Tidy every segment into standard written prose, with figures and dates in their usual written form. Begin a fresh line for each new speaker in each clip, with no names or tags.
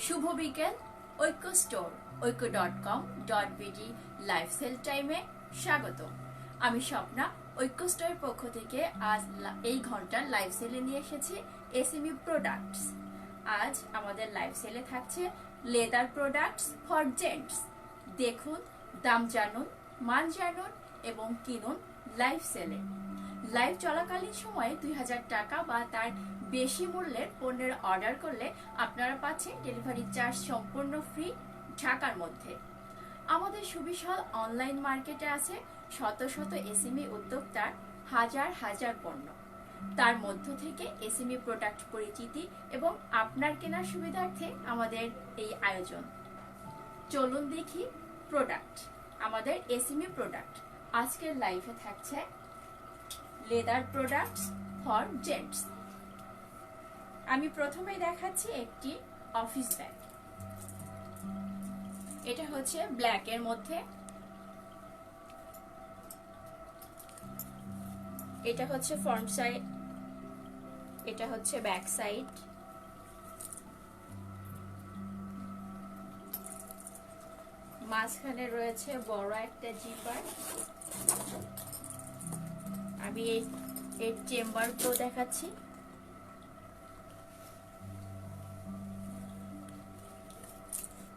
শুভ বিকেল। ঐক্য store ঐক্য.com.bd live sell টাইমে স্বাগত। আমি স্বপ্না। ঐক্য স্টোরের পক্ষ থেকে আজ এই ঘন্টার লাইভ সেলে নিয়ে এসেছি এসএমই প্রোডাক্টস। আজ আমাদের লাইভ সেলে থাকছে লেদার প্রোডাক্টস ফর জেন্টস। দেখুন, দাম জানুন, মান জানুন এবং কিনুন লাইভ সেলে। লাইভ চলাকালীন সময়ে 2000 টাকা বা তার বেশি মূল্যের পণ্যের অর্ডার করলে আপনারা পাচ্ছেন ডেলিভারি চার্জ সম্পূর্ণ ফ্রি ঢাকার মধ্যে। আমাদের সুবিশাল অনলাইন মার্কেটে আছে শত শত এসএমই উদ্যোক্তার হাজার হাজার পণ্য। তার মধ্য থেকে এসএমই প্রোডাক্ট পরিচিতি এবং আপনার কেনার সুবিধার্থে আমাদের এই আয়োজন। চলুন দেখি প্রোডাক্ট, আমাদের এসএমই প্রোডাক্ট। আজকের লাইভে থাকছে লেদার প্রোডাক্টস ফর জেন্টস। আমি প্রথমেই দেখাচ্ছি একটি অফিস ব্যাগ। এটা হচ্ছে ব্ল্যাক এর মধ্যে। এটা হচ্ছে ফ্রন্ট সাইড, এটা হচ্ছে ব্যাক সাইড। মাঝখানে রয়েছে বড় একটা জিপার। আমি এর চেম্বারটাও দেখাচ্ছি।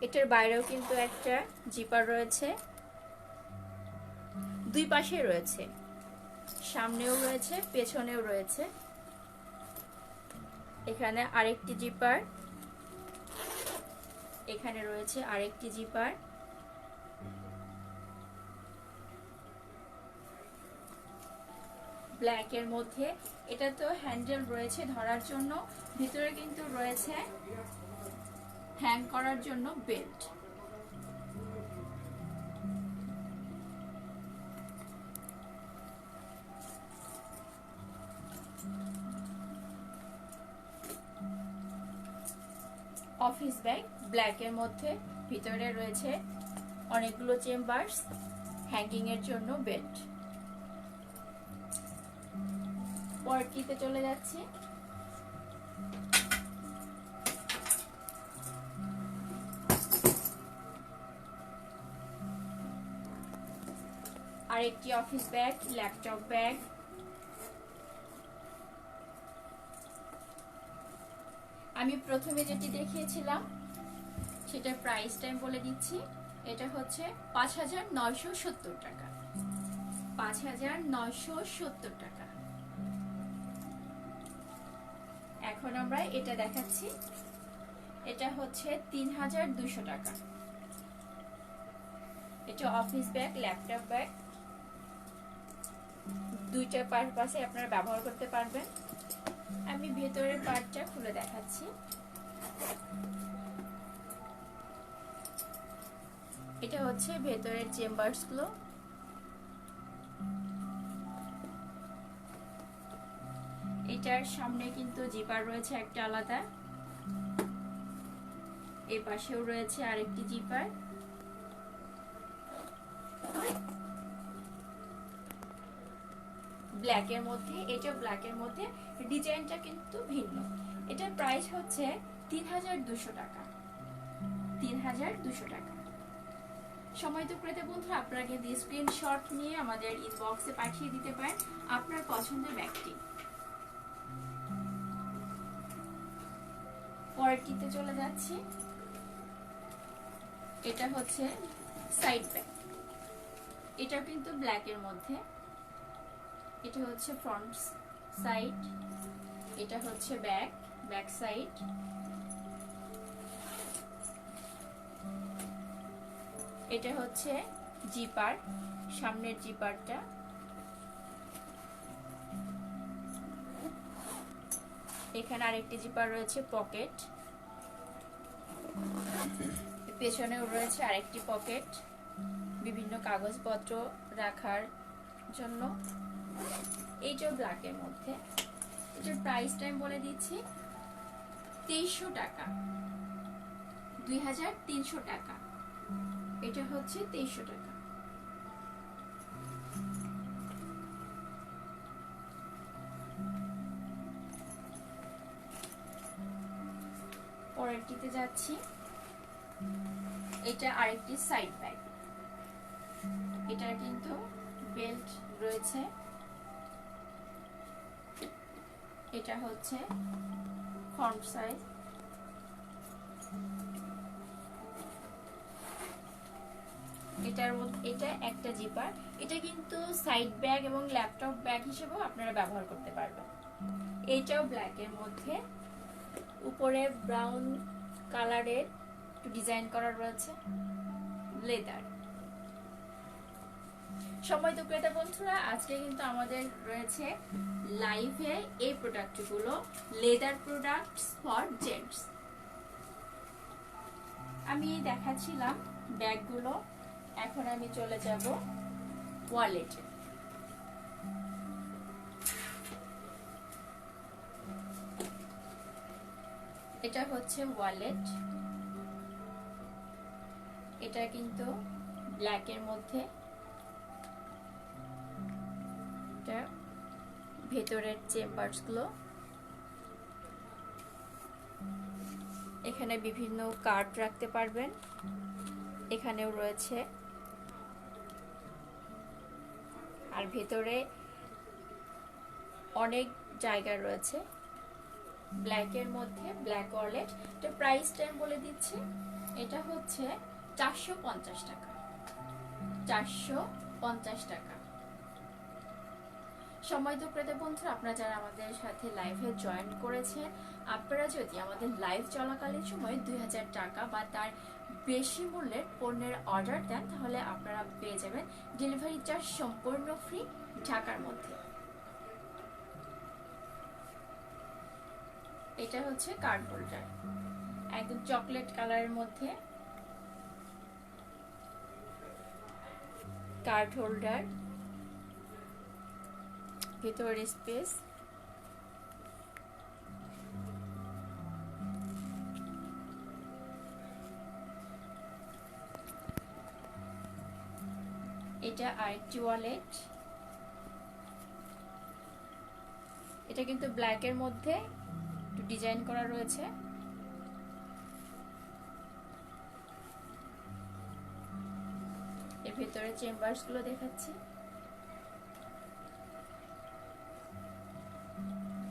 এটার বাইরেও কিন্তু একটা জিপার রয়েছে, দুই পাশে রয়েছে, সামনেও রয়েছে পেছনেও রয়েছে। এখানে আরেকটি জিপার, এখানে রয়েছে আরেকটি জিপার। ব্ল্যাক এর মধ্যে। এটা তো হ্যান্ডেল রয়েছে ধরার জন্য, ভিতরে কিন্তু রয়েছে হ্যাং করার জন্য বেল্ট। অফিস ব্যাগ ব্ল্যাক এর মধ্যে, ভিতরে রয়েছে অনেকগুলো চেম্বারস, হ্যাঙ্গিং এর জন্য বেল্ট। পরটিতে চলে যাচ্ছে। আরেকটি অফিস ব্যাগ, ল্যাপটপ ব্যাগ। আমি প্রথমে যেটি দেখিয়েছিলাম সেটার প্রাইসটা আমি বলে দিচ্ছি। এটা হচ্ছে 5970 টাকা। 5970 টাকা। এখন আমরা এটা দেখাচ্ছি। এটা হচ্ছে 3200 টাকা। এটা অফিস ব্যাগ, ল্যাপটপ ব্যাগ, দুইটা পারপাসে আপনারা ব্যবহার করতে পারবেন। আমি ভেতরের পার্টটা খুলে দেখাচ্ছি। এটা হচ্ছে ভেতরের চেম্বারস গুলো। এটার সামনে কিন্তু জিপার রয়েছে একটা আলাদা, এই পাশেও রয়েছে আরেকটি জিপার। ব্ল্যাক এর মধ্যে, এটা ব্ল্যাক এর মধ্যে, ডিজাইনটা কিন্তু ভিন্ন। এটার প্রাইস হচ্ছে 3200 টাকা। 3200 টাকা। সময় তো ক্রেতা বন্ধুরা, আপনারা কিন্তু স্ক্রিনশট নিয়ে আমাদের ইনবক্সে পাঠিয়ে দিতে পারেন আপনার পছন্দের ব্যাগটি। পরেরটিতে চলে যাচ্ছি। এটা হচ্ছে সাইড ব্যাগ। এটা কিন্তু ব্ল্যাক এর মধ্যে। এটা হচ্ছে ফ্রন্ট সাইড, এটা হচ্ছে ব্যাক সাইড। এটা হচ্ছে জিপার, সামনের জিপারটা। এখানে আরেকটি জিপার রয়েছে, পকেট। পেছনেও রয়েছে আরেকটি পকেট, বিভিন্ন কাগজপত্র রাখার জন্য। এইটা ব্ল্যাক এর মধ্যে। এটার প্রাইসটা আমি বলে দিচ্ছি 2300 টাকা। 2300 টাকা। এটা হচ্ছে 2300 টাকা। পরেরটিতে যাচ্ছি। এটা আরেকটি সাইড ব্যাগ। এটার কিন্তু বেল্ট রয়েছে। এটা হচ্ছে ফ্রন্ট সাইজ। এটা একটা জিপার। এটা কিন্তু সাইড ব্যাগ এবং ল্যাপটপ ব্যাগ হিসেবেও আপনারা ব্যবহার করতে পারবেন। এটাও ব্ল্যাকের মধ্যে, উপরে ব্রাউন কালারের একটু ডিজাইন করা রয়েছে, লেদার। সময় তো ক্রেতা বন্ধুরা, আজকে কিন্তু আমাদের রয়েছে লাইভে এই প্রোডাক্টগুলো, লেদার প্রোডাক্টস ফর জেন্টস। আমি দেখাচ্ছিলাম ব্যাগগুলো, এখন আমি চলে যাব ওয়ালেটে। এটা হচ্ছে ওয়ালেট। এটা কিন্তু ব্ল্যাকের মধ্যে, এটা ভেতরের চেম্বারস গুলো, এখানে বিভিন্ন কার্ড রাখতে পারবেন। এখানেও রয়েছে, আর ভেতরে অনেক জায়গা রয়েছে। ব্ল্যাকের মধ্যে ব্ল্যাক ওয়ালেট। এটা প্রাইসটা আমি বলে দিচ্ছি, এটা হচ্ছে 450 টাকা। 450 টাকা। সময় তো ক্রেতা বন্ধুরা, আপনারা যারা আমাদের সাথে লাইভে জয়েন করেছেন, আপনারা যদি আমাদের লাইভ চলাকালীন সময় 2000 টাকা বা তার বেশি মূল্যের পণ্যের অর্ডার দেন, তাহলে আপনারা পেয়ে যাবেন ডেলিভারি চার্জ সম্পূর্ণ ফ্রি ঢাকার মধ্যে। এটা হচ্ছে কার্ড হোল্ডার, একদম চকলেট কালারের মধ্যে কার্ড হোল্ডার, ভিতরে স্পেস। এটা আরেকটি ওয়ালেট। এটা কিন্তু ব্ল্যাকের মধ্যে একটু ডিজাইন করা রয়েছে। এর ভিতরে চেম্বারস গুলো দেখাচ্ছি।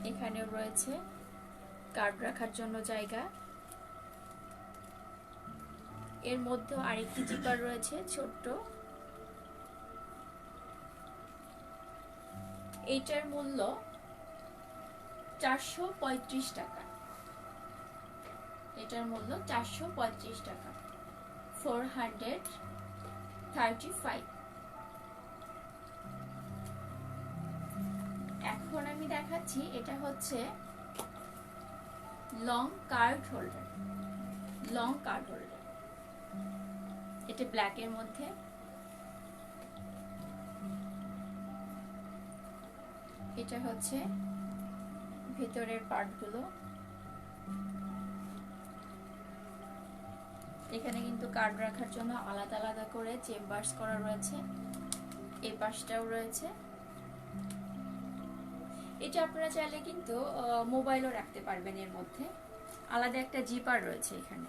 এখানেও রয়েছে কার্ড রাখার জন্য জায়গা। এর মধ্যে আরেকটি জিপার রয়েছে ছোট্ট। এইটার মূল্য 435 টাকা। এটার মূল্য 435 টাকা, 435। এখন আমি দেখাচ্ছি, এটা হচ্ছে long card holder. Long card holder, এটা ব্ল্যাকের মধ্যে। এটা হচ্ছে ভিতরের পার্টগুলো। এখানে কিন্তু কার্ড রাখার জন্য আলাদা আলাদা করে চেম্বারস করা রয়েছে। এই পাশটাও রয়েছে। এটা আপনারা চাইলে কিন্তু মোবাইলও রাখতে পারবেন এর মধ্যে। আলাদা একটা জিপার রয়েছে এখানে।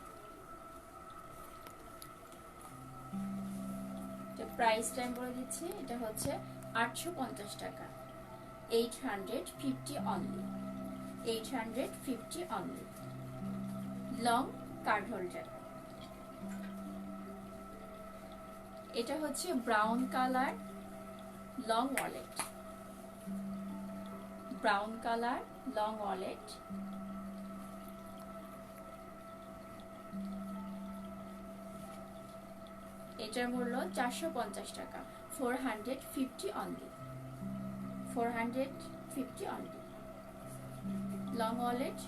প্রাইসটা আমি বলে দিচ্ছি, এটা হচ্ছে 850 টাকা। 850 only. 850 only. Long card holder. এটা হচ্ছে brown colour long wallet. Brown colour long wallet. এটার মূল্য 450 টাকা। 450 only. 450 only. Long wallet,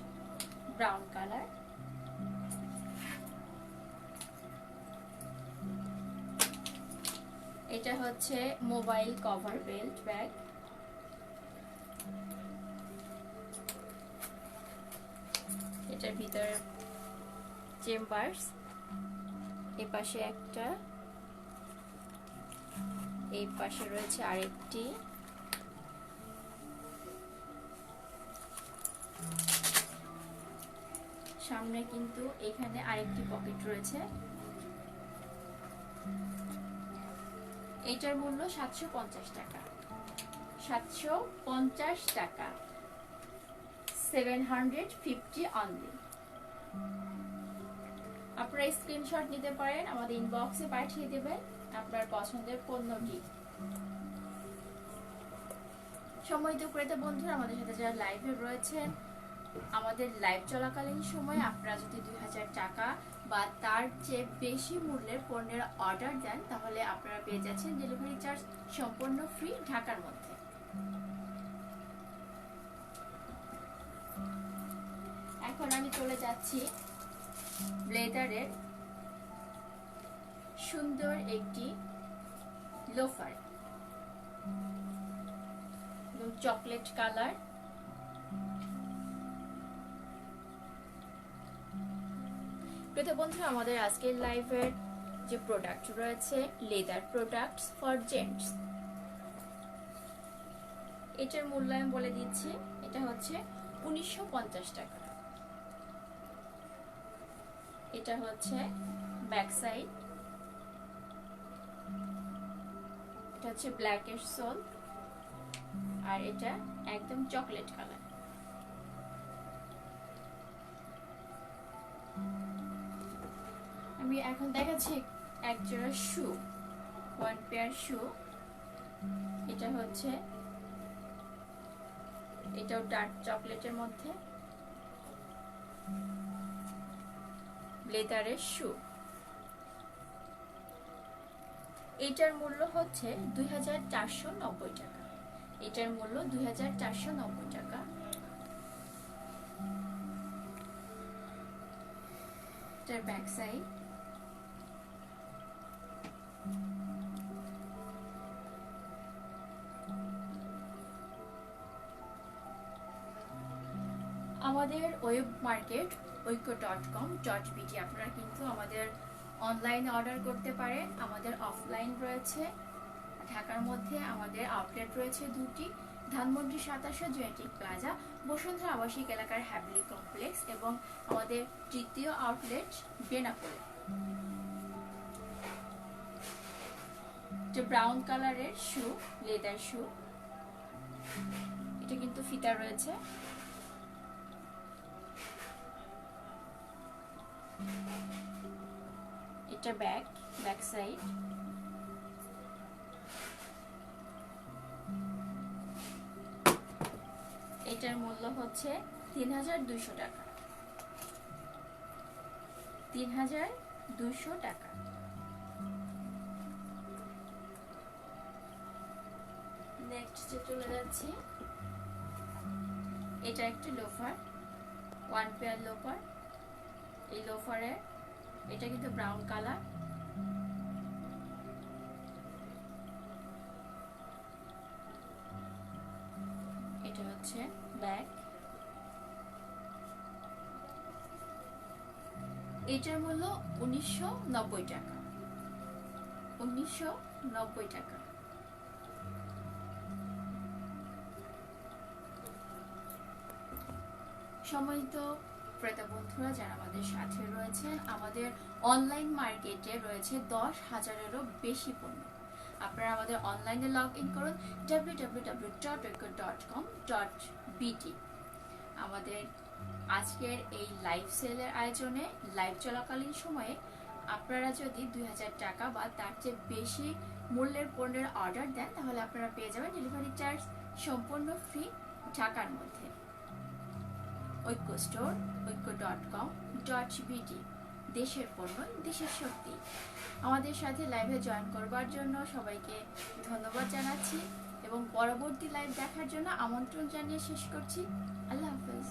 brown colour. এটা হচ্ছে মোবাইল কভার বেল্ট ব্যাগ। এটার ভিতরে চেম্বারস, এই পাশে একটা, এই পাশে রয়েছে আরেকটি। সামনে কিন্তু এখানে আরেকটি পকেট রয়েছে। এটার মূল্য 750 টাকা। 750 টাকা, 750 অনলি। আপনারা স্ক্রিনশট নিতে পারেন, আমাদের ইনবক্সে পাঠিয়ে দেবেন আপনার পছন্দের পণ্যটি। সম্মানিত ক্রেতা বন্ধুরা, আমাদের সাথে যারা লাইভে রয়েছেন, আমাদের লাইভ চলাকালীন সময় আপনারা যদি 2000 টাকা বা তার চেয়ে বেশি মূল্যের পণ্যের অর্ডার দেন, তাহলে আপনারা পেয়ে যাচ্ছেন ডেলিভারি চার্জ সম্পূর্ণ ফ্রি ঢাকার মধ্যে। এখন আমি চলে যাচ্ছি ব্লেজারের সুন্দর একটি লোফার, চকলেট কালার। প্রিয় বন্ধুরা, আমাদের আজকের লাইভের যে প্রোডাক্ট রয়েছে লেদার প্রোডাক্টস ফর জেন্টস। এটার মূল্য আমি বলে দিচ্ছি, এটা হচ্ছে 1950 টাকা। এটা হচ্ছে ব্যাক সাইড, এটা হচ্ছে ব্ল্যাক এর সোল, আর এটা একদম চকলেট কালার। আমি এখন দেখাচ্ছি এক জোড়া শু, ওয়ান পেয়ার শু। এটা হচ্ছে, এটাও ডার্ক চকলেটের মধ্যে লেদারের শু। এটার মূল্য হচ্ছে 2490 টাকা। এটার মূল্য 2490 টাকা। এটার ব্যাক সাইড, আমাদের ওয়েব মার্কেট ঐক্য.com.bd। আপনারা কিন্তু আমাদের অনলাইনে অর্ডার করতে পারেন। আমাদের অফলাইন রয়েছে ঢাকার মধ্যে, আমাদের আউটলেট রয়েছে দুটি, ধানমন্ডি 27 জেনেটিক প্লাজা, বসুন্ধরা আবাসিক এলাকার হ্যাভলি কমপ্লেক্স, এবং আমাদের তৃতীয় আউটলেট বেনাপোলে। ব্রাউন কালারের শু, লেদার শু। এটা কিন্তু ফিতা রয়েছে। এটা ব্যাক সাইড। এটার মূল্য হচ্ছে 3200 টাকা। 3200 টাকা। নেক্সট চলে যাচ্ছি, এটা একটি লোফার, ওয়ান পেয়ার লোফার। এই লোফারের এটা কিন্তু ব্রাউন কালার। এটা হচ্ছে ব্যাক। এটার মূল্য 1990 টাকা। 1990 টাকা। সম্মানিত ক্রেতা বন্ধুরা যারা আমাদের সাথে রয়েছেন, আমাদের অনলাইন মার্কেটে রয়েছে 10,000-এরও বেশি পণ্য। আপনারা আমাদের অনলাইনে লগ ইন করুন www.ঐক্য.com.bd। আমাদের আজকের এই লাইভ সেলের আয়োজনে লাইভ চলাকালীন সময়ে আপনারা যদি 2000 টাকা বা তার চেয়ে বেশি মূল্যের পণ্যের অর্ডার দেন, তাহলে আপনারা পেয়ে যাবেন ডেলিভারি চার্জ সম্পূর্ণ ফ্রি ঢাকার মধ্যে। ঐক্য স্টোর, ঐক্য.com.bd। দেশের পণ্য, দেশের শক্তি। আমাদের সাথে লাইভে জয়েন করবার জন্য সবাইকে ধন্যবাদ জানাচ্ছি এবং পরবর্তী লাইভ দেখার জন্য আমন্ত্রণ জানিয়ে শেষ করছি। আল্লাহ হাফেজ।